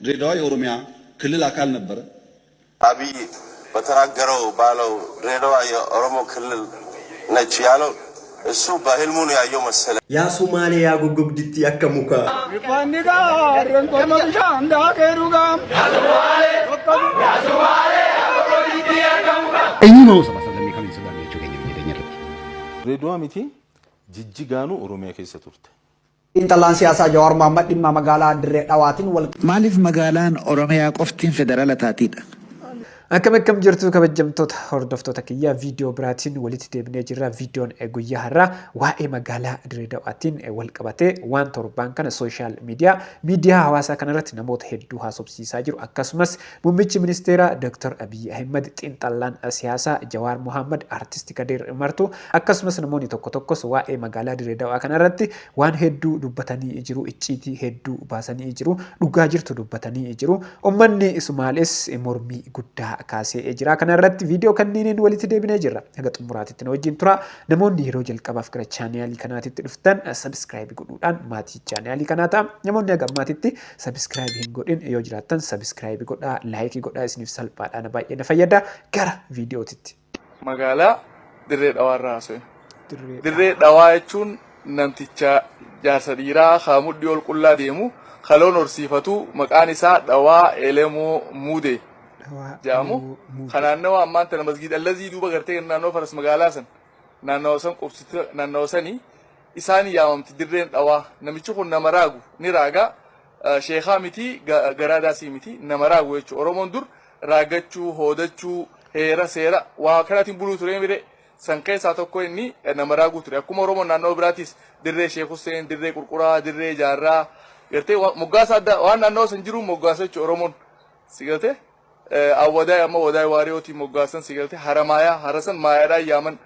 ድሬዳዋ የኦሮሚያ ክልል አካል ነበር። አብይ በተናገረው ባለው ድሬዳዋ የኦሮሞ ክልል ነች ያለው እሱ በህልሙ ነው ያየው መሰለ። ያ ሶማሊያ ጉጉብዲቲ አከሙካ ይፋንጋ ረንቆመሻ እንዳገሩጋ ያ ሶማሌ ጉጉብዲቲ አከሙካ እኝው ሰማሰለም ይከም ይሰላም ያቹገኝ የሚደኘረት ድሬዳዋ ሚቲ ጅጅጋኑ ኦሮሚያ ከይሰ ቱርተ intalaan siyaasa Jawaar Mohammad dhimma magaalaa Dirree Dhawaatiin wal maaliif magaalaan oromiyaa qoftiin federaala taatiidha. akkam jirtu kabajamtoota hordoftoota kiyya viidiyoo biraatiin walitti deebinee jirra. viidiyoon guyyaa har'aa waa'ee magaalaa Dirree Dhawaatiin wal qabatee waan torbaan kana sooshaal miidiyaa hawaasaa kanarratti namoota hedduu haasofsiisaa jiru. akkasumas muummichi ministeera Dr. Abiy Ahmed xiinxallaan siyaasaa Jawaar Mohammad artisti Kadir Martuu akkasumas namoonni tokko tokkos waa'ee magaalaa Dirree Dhawaa kanarratti waan hedduu dubbatanii jiru. icciitii hedduu baasanii jiru. dhugaa jirtu dubbatanii jiru. ummanni Sumaalees mormii guddaa kaasee jira. kana irratti viidiyoo kanniiniin walitti deebinee jirra. haga xumuraatitti wajjin tura. namoonni yeroo jalqabaaf gara chaanaalii kanaatitti dhuftan subscribe godhuudhaan maatii chaanaalii kanaa ta'a. namoonni haga ammaatitti subscribe hin godhin yoo jiraattan subscribe godhaa, like godhaa, isiniif salphaadhaan baay'ee na fayyada. gara viidiyootitti. magaalaa Dirree Dhawaa irraa haasa'e. Dirree Dhawaa jechuun namticha jaarsa dhiiraa haamudhii ol qullaa deemu kaloon horsiifatu maqaan isaa Dhawaa Elemoo Muudee jaamu kanaannawa ammaan tana masgiid allazii duuba gartee naannoo faras magaalaa san naannoo san qubsita naannoo sanii isaan yaamamti Dirreen Dhawaa. namichi kun nama raagu ni raaga sheekhaa miti garaadaasii miti nama raagu jechuudha. Oromoon dur raagachuu hoodachuu heera seera waa kanaatiin buluu ture mire san keessaa tokko inni nama raaguu ture. akkuma Oromoon naannoo biraatis Dirree Sheek Hussein, Dirree Qurquraa, Dirree Jaarraa gartee moggaasa adda waan naannoo san jiru moggaasa jechuudha. Oromoon sigaltee awwadaa amma wadaa waariyooti moggaasan sigaltee haramaaya harasan maayaadhaa yaaman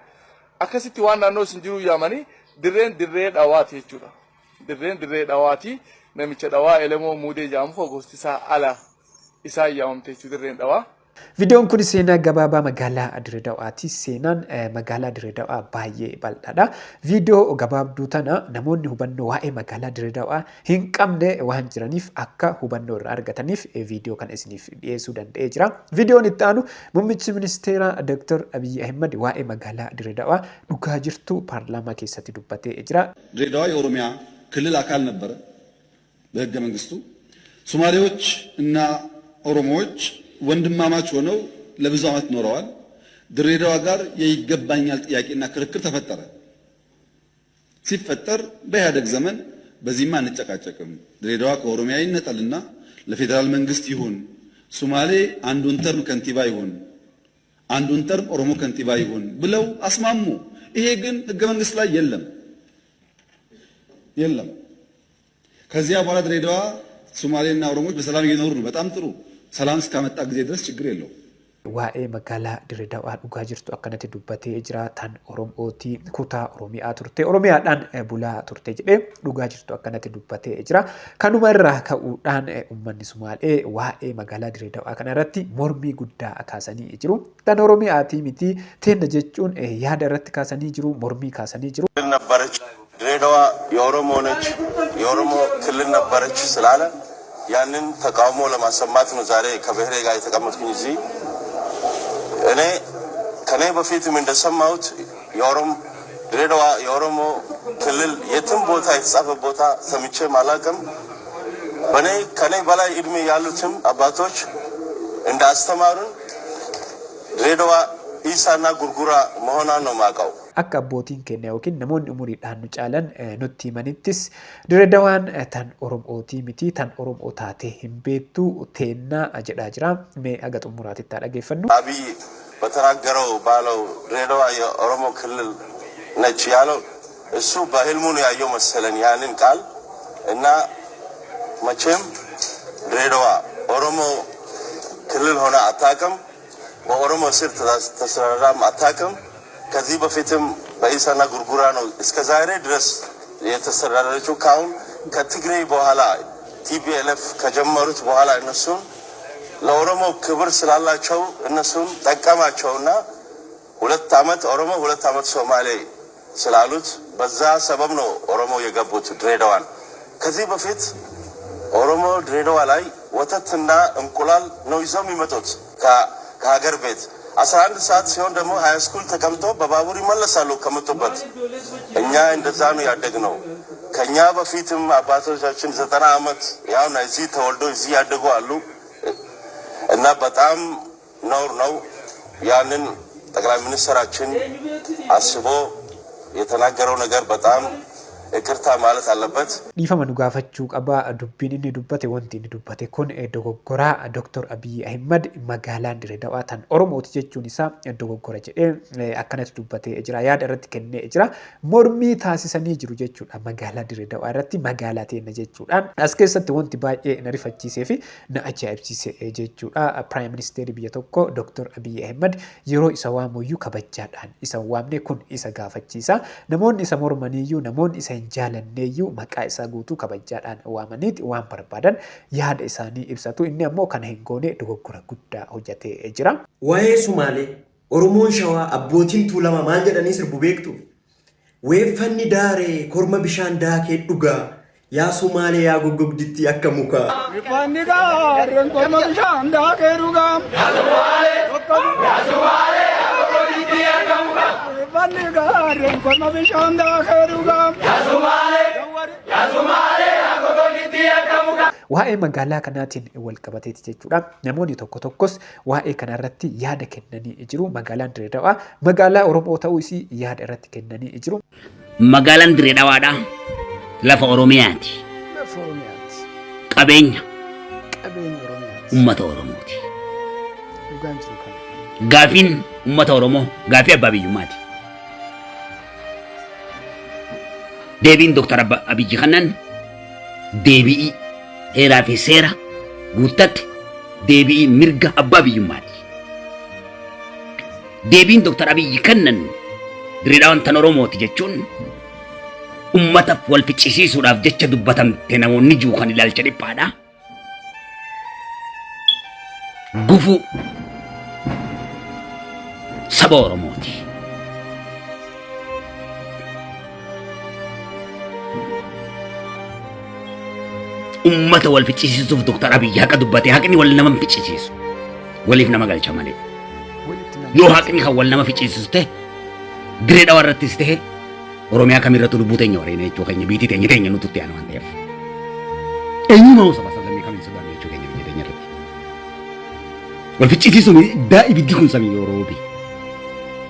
akkasitti waan naannoo sin jiru yaamanii Dirree Dhawaati jechuudha. Dirree Dhawaati namicha Dhawaa Elemoo Muudee jaamu gosti isaa ala isaa yaamamte jechuudha Dirreen Dhawaa. viidiyoon kun seenaa gabaabaa magaalaa Dirree Dhawaati. seenaan magaalaa Dirree Dhawaa baay'ee bal'aadha. viidiyoo gabaabduu tana namoonni hubannoo waa'ee magaalaa Dirree Dhawaa hin qabne waan jiraniif akka hubannoo irraa argataniif viidiyoo kana isiniif dhiyeessuu danda'ee jira. viidiyoon itti aanu muummichi ministeera Dr. Abiy Ahmed waa'ee magaalaa Dirree Dhawaa dhugaa jirtu paarlaamaa keessatti dubbatee jira. ድሬዳዋ የኦሮሚያ ክልል አካል ነበረ በህገ መንግስቱ። ሶማሌዎች እና ኦሮሞዎች ወንድማማች ሆነው ለብዙ ዓመት ኖረዋል። ድሬዳዋ ጋር የይገባኛል ጥያቄና ክርክር ተፈጠረ። ሲፈጠር በኢህአደግ ዘመን በዚህማ አንጨቃጨቅም፣ ድሬዳዋ ከኦሮሚያ ይነጠልና ለፌደራል መንግስት ይሁን፣ ሶማሌ አንዱን ተርም ከንቲባ ይሁን፣ አንዱን ተርም ኦሮሞ ከንቲባ ይሁን ብለው አስማሙ። ይሄ ግን ህገ መንግስት ላይ የለም። ከዚያ በኋላ ድሬዳዋ ሶማሌና ኦሮሞዎች በሰላም እየኖሩ ነው። በጣም ጥሩ። ሰላም እስካመጣ ጊዜ ድረስ ችግር የለው። waa'ee magaalaa Dirree Dhawaa dhugaa jirtu akkanatti dubbatee jira. tan Oromooti kutaa Oromiyaa turte Oromiyaadhaan bulaa turte jedhee dhugaa jirtu akkanatti dubbatee jira. kanuma irraa ka'uudhaan uummanni Sumaalee waa'ee magaalaa Dirree Dhawaa kanarratti mormii guddaa kaasanii jiru. tan Oromiyaati miti teenna jechuun yaada irratti kaasanii jiru, mormii kaasanii jiru. ነበረች ድሬዳዋ የኦሮሞ ነች የኦሮሞ ክልል ነበረች ስላለ ያንን ተቃውሞ ለማሰማት ነው ዛሬ ከብሔሬ ጋር የተቀመጥኩኝ እዚህ። እኔ ከኔ በፊትም እንደሰማሁት ድሬዳዋ የኦሮሞ ክልል የትም ቦታ የተጻፈ ቦታ ሰምቼም አላውቅም። ከኔ በላይ እድሜ ያሉትም አባቶች እንዳስተማሩን ድሬዳዋ ኢሳና ጉርጉራ መሆኗን ነው የማውቀው። akka abbootiin keenya yookiin namoonni umuriidhaan nu caalan nutti himanittis Dirree Dhawaan tan Oromooti miti, tan Oromoo taatee hin beektu teennaa jedhaa jira. mee haga xumuraatitti dhageeffannu. አብይ በተናገረው ባለው ድሬዳዋ የኦሮሞ ክልል ነች ያለው እሱ በህልሙ ነው ያየው መሰለን ያንን ቃል እና መቼም ድሬዳዋ ኦሮሞ ክልል ሆነ አታውቅም፣ በኦሮሞ ስር ተሰራራም አታውቅም። ከዚህ በፊትም በኢሳና ጉርጉራ ነው እስከ ዛሬ ድረስ የተሰራረችው። ካሁን ከትግሬ በኋላ ቲፒኤልኤፍ ከጀመሩት በኋላ እነሱን ለኦሮሞ ክብር ስላላቸው እነሱን ጠቀማቸውና 2 ዓመት ኦሮሞ 2 ዓመት ሶማሌ ስላሉት በዛ ሰበብ ነው ኦሮሞ የገቡት ድሬዳዋን። ከዚህ በፊት ኦሮሞ ድሬዳዋ ላይ ወተትና እንቁላል ነው ይዘው የሚመጡት ከሀገር ቤት 11 ሰዓት ሲሆን ደግሞ ሃይ ስኩል ተቀምጠው በባቡር ይመለሳሉ ከመጡበት። እኛ እንደዛ ነው ያደግነው። ከኛ በፊትም አባቶቻችን 90 ዓመት ያው እዚህ ተወልደው እዚህ ያደጉ አሉ እና በጣም ነውር ነው። ያንን ጠቅላይ ሚኒስትራችን አስቦ የተናገረው ነገር በጣም ይቅርታ ማለት አለበት። ዲፈማ ዱጋፈቹ ቀባ ዱቢን inni dubbate wanti inni dubbate kun dogoggora Dr. Abiy Ahmed magaalaan Dirreedawaa tan Oromooti jechuun isaa dogoggora jedhee akkanatti dubbate jira. Yaada irratti kennee jira. Mormii taasisanii jiru jechuudha magaalaa Dirreedawaa irratti magaalaa teenya jechuudha. As keessatti wanti baay'ee na rifachiisee fi na ajaa'ibsiise jechuudha. Prime Minister biyya tokko Dr. Abiy Ahmed yeroo isa waamuyyuu kabajaadhaan isa waamne kun isa gaafachiisa. Namoonni isa mormaniyyuu namoonni isa jaalanneeyyuu maqaa isaa guutuu kabajaadhaan waamaniiti waan barbaadan yaada isaanii ibsatu. Inni ammoo kana hin goone dogoggora guddaa hojjetee jira. Waa'ee Sumaalee Oromoon Shawaa abbootiin Tuulamaa maal jedhanii sirbu beektu? Weeffanni daaree korma bishaan daakee dhugaa yaa Sumaalee yaa goggogditti akka mukaa. Weeffanni daaree korma bishaan daakee dhugaa yaa Sumaalee yaa Sumaalee yaa goggogditti akka mukaa. Weeffanni daaree korma bishaan daakee dhugaa yaa Sumaalee yaa Sumaalee yaa goggogditti akka mukaa. Waa'ee magaalaa kanaatiin wal qabateeti jechuudha. Namoonni tokko tokkos waa'ee kanarratti yaada kennanii jiru. Magaalaan Dirreedawaa magaalaa Oromoo ta'uu isii yaada irratti kennanii jiru. Magaalaan Dirreedawaadha lafa Oromiyaati. Lafa Oromiyaati. Qabeenya Oromiyaati. uummata Oromooti. Dhugaan jiru kana. Gaafiin uummata Oromoo gaafii abbaa biyyummaati. Deebiin Dr. Abiy kannan deebi'ii heeraa fi seera guuttatti deebi'ii mirga abbaa biyyummaati. Deebiin Dr. Abiy kannan Dirreedawaan tan Oromooti jechuun ummataaf wal ficcisiisuudhaaf jecha dubbatamte namoonni jiru kan ilaalcha dhiphaadha. Gufuu saba Oromooti. Ummata wal ficcisiisuuf Dr. Abiy haqa dubbate haqni wal nama ficcisiisu waliif nama galcha malee. Yoo haqni kan wal nama ficcisiisu ta'e Dirreedawaa irrattis ta'e Oromiyaa kamirratti lubbuu teenya wareena jechuu keenya biitii teenya nuti itti aanu waan ta'eef. Eenyumaa saba sablammii kamiin sodaanne jechuu keenya biyya teenya irratti. Wal ficcisiisuun ibiddi kun samii yoo roobi.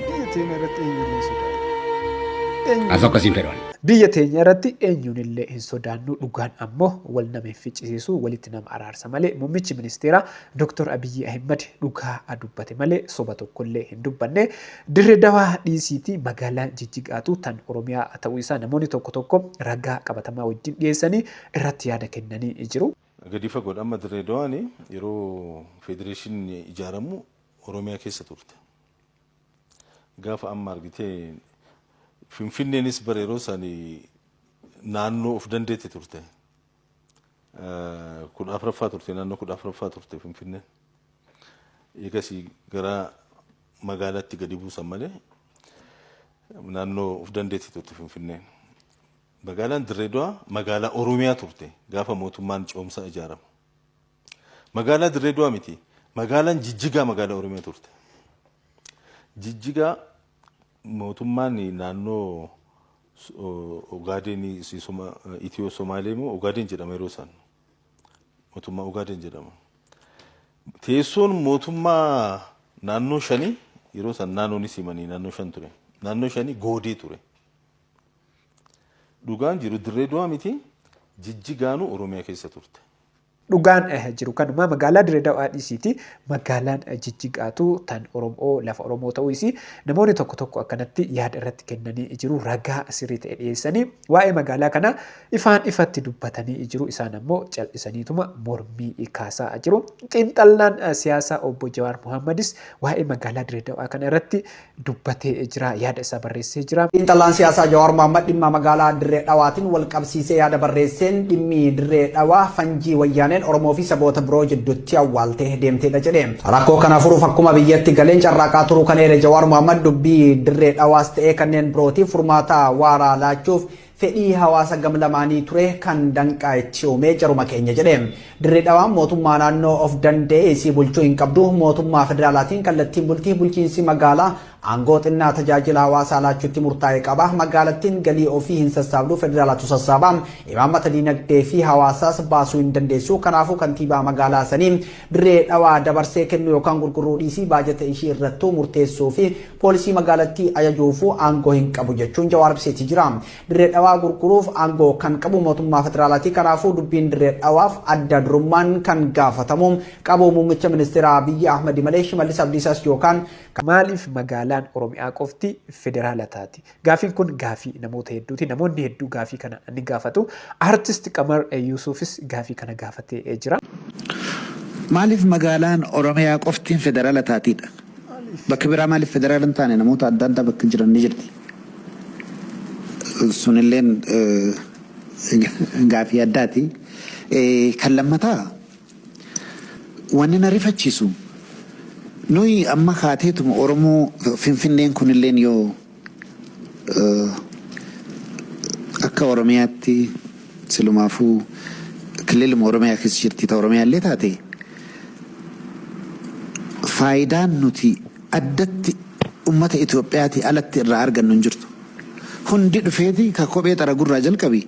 Biyya teenya irratti eenyuun sodaannu. As akkasiin fedhan. Biyya teenya irratti eenyuun illee hin sodaannu. Dhugaan ammoo wal nama hin ficcisiisu walitti nama araarsa malee. Muummichi ministeera Dr. Abiy Ahmed dhugaa dubbate malee soba tokkollee hin dubbanne. Dirreedawaa dhiisiitii magaalaa Jijjigaatu tan Oromiyaa ta'uu isaa namoonni tokko tokko ragaa qabatamaa wajjin dhiyeessanii irratti yaada kennanii jiru. Gadi fagoodha amma Dirreedawaan yeroo federeeshinii ijaaramu Oromiyaa keessa turte. Gaafa amma argitee Finfinneenis bara yeroo isaanii naannoo of dandeetti turte. Kudha afuraffaa turte naannoo kudha afuraffaa turte Finfinneen. Eegasii gara magaalaatti gadi buusan malee naannoo of dandeetti turte Finfinneen. Magaalaan Dirreedawaa magaalaa Oromiyaa turte gaafa mootummaan ce'umsaa ijaaramu. Magaalaa Dirreedawaa miti magaalaan Jijjigaa magaalaa Oromiyaa turte. Jijjigaa mootummaan naannoo Ogaaden Itiyoo Somaalee moo Ogaaden jedhama yeroo isaan mootummaa Ogaaden jedhama. Teessoon mootummaa naannoo shanii yeroo isaan naannoonis himanii naannoo shan ture. Naannoo shanii Goodee ture. Dhugaan jiru Dirreedawaa miti Jijjigaanu Oromiyaa keessa turte. Dhugaan jiru kanuma magaalaa Dirreedawaa dhiisiiti magaalaan Jijjigaatu tan Oromoo lafa Oromoo ta'uu isii namoonni tokko tokko akkanatti yaada irratti kennanii jiru ragaa sirrii ta'e dhiyeessanii waa'ee magaalaa kana ifaan ifatti dubbatanii jiru isaan ammoo cal'isaniituma mormii kaasaa jiru. Xiinxallaan siyaasaa obbo Jawaar Mohammadis waa'ee magaalaa Dirreedawaa kana irratti dubbatee jira yaada isaa barreessee jira. Xiinxallaan siyaasaa Jawaar Mohammad dhimma magaalaa Dirreedawaatiin wal qabsiisee yaada barreesseen dhimmi Dirreedawaa fanjii wayyaanee kanneen Oromoo fi saboota biroo jidduutti awwaaltee deemtedha jedhee. Rakkoo kana furuuf akkuma biyyatti galeen carraaqaa turuu kan eere Jawaar Mohaammed dubbii dirree dhawaas ta'ee kanneen birootiif furmaata waaraa laachuuf fedhii hawaasa gamlamaanii ture kan danqaa itti uumee jaruma keenya jedhee. Dirree dhawaan mootummaa naannoo of danda'e isii bulchuu hin qabdu mootummaa federaalaatiin kallattiin bultii bulchiinsi magaalaa aangoo xinnaa tajaajila hawaasaa laachuutti murtaa'e qaba. Magaalattiin galii ofii hin sassaabdu federaalaatu sassaaba. Imaammata diinagdee fi hawaasaas baasuu hin dandeessu. Kanaafuu kantiibaa magaalaa sanii dirree dhawaa dabarsee kennu yookaan gurguruu dhiisii baajata ishii irrattuu murteessuu fi poolisii magaalattii ajajuufuu aangoo hin qabu jechuun Jawaar ibseetii jira. Dirree dhawaa gurguruuf aangoo kan qabu mootummaa federaalaati. Kanaafuu dubbiin dirree dhawaaf adda durummaan kan gaafatamu qabu muummicha ministeera Abiyyi Ahmad malee Shimallis Abdiisaas yookaan maaliif magaalaan Oromiyaa qofti federaala taati? Gaafiin kun gaafii namoota hedduuti. Namoonni hedduu gaafii kana ni gaafatu. Artist Qamar Yuusufis gaafii kana gaafatee jira. Maaliif magaalaan Oromiyaa qofti federaala taatidha? Bakka biraa maaliif federaala hin taane namoota adda addaa bakka jiran ni jirti. Sunilleen gaafii addaati. Kan lammataa wanni na rifachiisu nuyi amma kaateetuma Oromoo Finfinneen kunilleen yoo akka Oromiyaatti silumaafuu kililuma Oromiyaa keessa jirti ta'u Oromiyaallee taate faayidaan nuti addatti ummata Itoophiyaati alatti irraa argannu hin jirtu. Hundi dhufeeti ka kophee xaragurraa jalqabi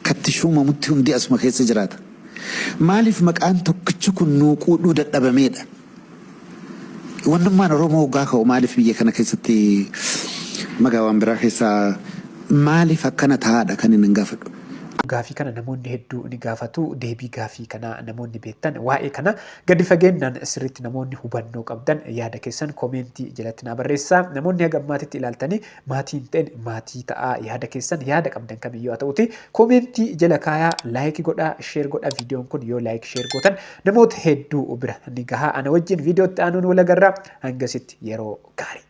katti shuumamutti hundi asuma keessa jiraata. Maaliif maqaan tokkichi kun nuuquudhuu dadhabameedha? Wannummaan Oromoo hoggaa ka'u maaliif biyya kana keessatti magaawwan biraa keessaa maaliif akkana taa'aadha kan inni gaafadhu? Gaafii kana namoonni hedduu ni gaafatu. Deebii gaafii kana namoonni beektan waa'ee kana gadi fageenyaan sirriitti namoonni hubannoo qabdan yaada keessan koomentii jalatti naa barreessaa. Namoonni haga ammaatitti ilaaltanii maatiin ta'en maatii ta'aa yaada keessan yaada qabdan kamiyyuu haa ta'uti koomentii jala kaayaa laayikii godhaa sheer godhaa. Viidiyoon kun yoo laayik sheer gootan namoota hedduu bira ni gahaa. Ana wajjin viidiyootti aanuun wal agarra. Hangasitti yeroo gaarii.